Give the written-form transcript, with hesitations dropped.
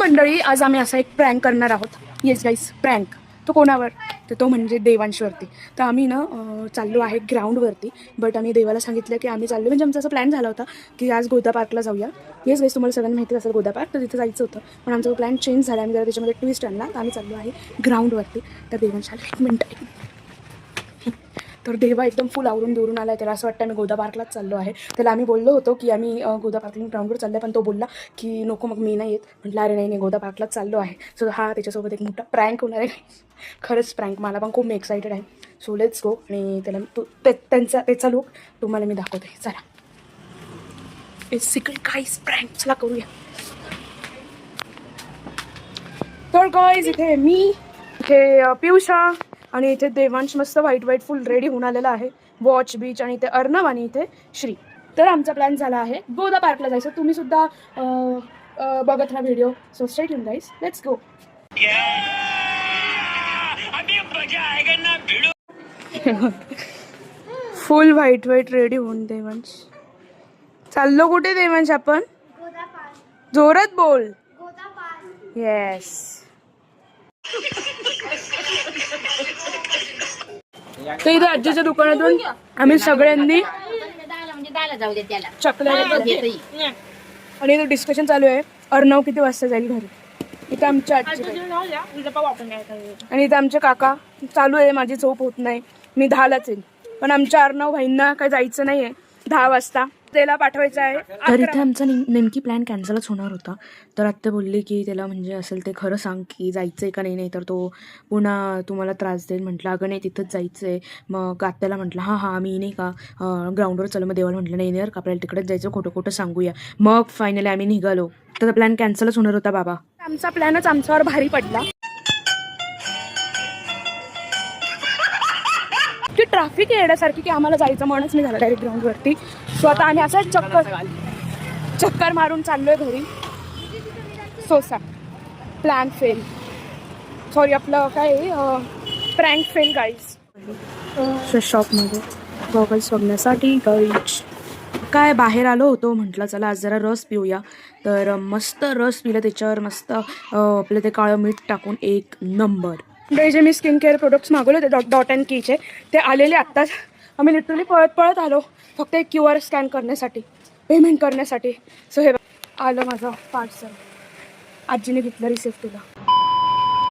मंडळी, आज आम्ही असा एक प्रँक करणार आहोत. येस गाईस, प्रँक. तो कोणावर? तर तो म्हणजे देवांशवरती. तर आम्ही ना चाललो आहे ग्राउंडवरती. बट आम्ही देवाला सांगितलं की आम्ही चाललो, म्हणजे आमचा असा प्लॅन झाला होता की आज गोदा पार्कला जाऊया. येस गाईस, तुम्हाला सगळ्यांना माहिती असेल गोदा पार्क, तर तिथे जायचं होतं. पण आमचा प्लॅन चेंज झाला. आम्ही जरा त्याच्यामध्ये ट्विस्ट आणला. तर आम्ही चाललो आहे ग्राउंडवरती. तर देवांशाला एक मिनटं. तर देवा एकदम फुल आवरून दुरून आला आहे. त्याला असं वाटतं आम्ही गोदा पार्कलाच चाललो आहे. त्याला आम्ही बोललो होतो की आम्ही गोदा पार्कला ग्राउंडवर चाललो आहे, पण तो बोलला की नको, मग मी नाही येत. म्हटलं अरे नाही, गोदा पार्कलाच चाललो आहे. सो हा त्याच्यासोबत एक मोठा प्रँक होणार आहे. खरंच प्रँक. मला पण खूप एक्सायटेड आहे. So let's go. आणि त्याला त्याचा लुक तुम्हाला मी दाखवते. चला, इट्स सिक्रेट गाईज, प्रँक. चला करूया. तर गाईज, इथे मी, इथे पियुषा आणि इथे देवांश मस्त व्हाईट फुल रेडी होऊन आलेला आहे. वॉच बीच आणि इथे अर्णव आणि इथे श्री. तर आमचा प्लॅन झाला आहे गोदा पार्कला जायचं. तुम्ही सुद्धा बघत राहा video. So stay tune guys, let's go. Full white ready होऊन देवांश. चाललो कुठे देवांश आपण? जोरात बोल. येस. तर इथे आजीच्या दुकानातून आम्ही सगळ्यांनी चकल्या आणि इथे डिस्कशन चालू आहे अर्णव किती वाजता जाईल घरी. इथे आमच्या आजी आणि इथे आमचे काका. चालू आहे माझी झोप होत नाही, मी 10लाच येईल. पण आमच्या अर्णव भाईंना काही जायचं नाही आहे 10 वाजता, त्याला पाठवायचं आहे. तर इथे आमचा नेमकी प्लॅन कॅन्सलच होणार होता. तर आत्या बोलली की त्याला म्हणजे असेल ते खरं सांग की जायचं आहे का नाही, तर तो पुन्हा तुम्हाला त्रास देईल. म्हटलं अगं नाही, तिथंच जायचं आहे. मग आत्याला म्हटलं हां मी नाही का ग्राउंडवर चल. मग देवाला म्हटलं नाही का आपल्याला तिकडेच जायचं, खोटं सांगूया. मग फायनली आम्ही निघालो. तर प्लॅन कॅन्सलच होणार होता बाबा. आमचा प्लॅनच आमच्यावर भारी पडला. की ट्रॅफिक येण्यासारखी की आम्हाला जायचं म्हणूनच मी झालं डायरेक्ट ग्राउंडवरती. सो आता आम्ही असं चक्कर मारून चाललोय घरी. सोसा प्लॅन फेल. सॉरी, आपलं काय प्रँक फेल गाईज. शॉपमध्ये गॉगल्स बघण्यासाठी गाईज काय बाहेर आलो होतो. म्हटलं चला आज जरा रस पिऊया. तर मस्त रस पिलं, त्याच्यावर मस्त आपलं ते काळं मीठ टाकून एक नंबर. जे मी स्किन केअर प्रोडक्ट्स मागवले होते डॉट अँड कीचे, ते आलेले आत्ताच. आम्ही लिटरली पळत आलो फक्त एक QR स्कॅन करण्यासाठी, पेमेंट करण्यासाठी. सो हे आलं माझं पार्सल. आजीने घेतलं, रिसिव्ह केलं.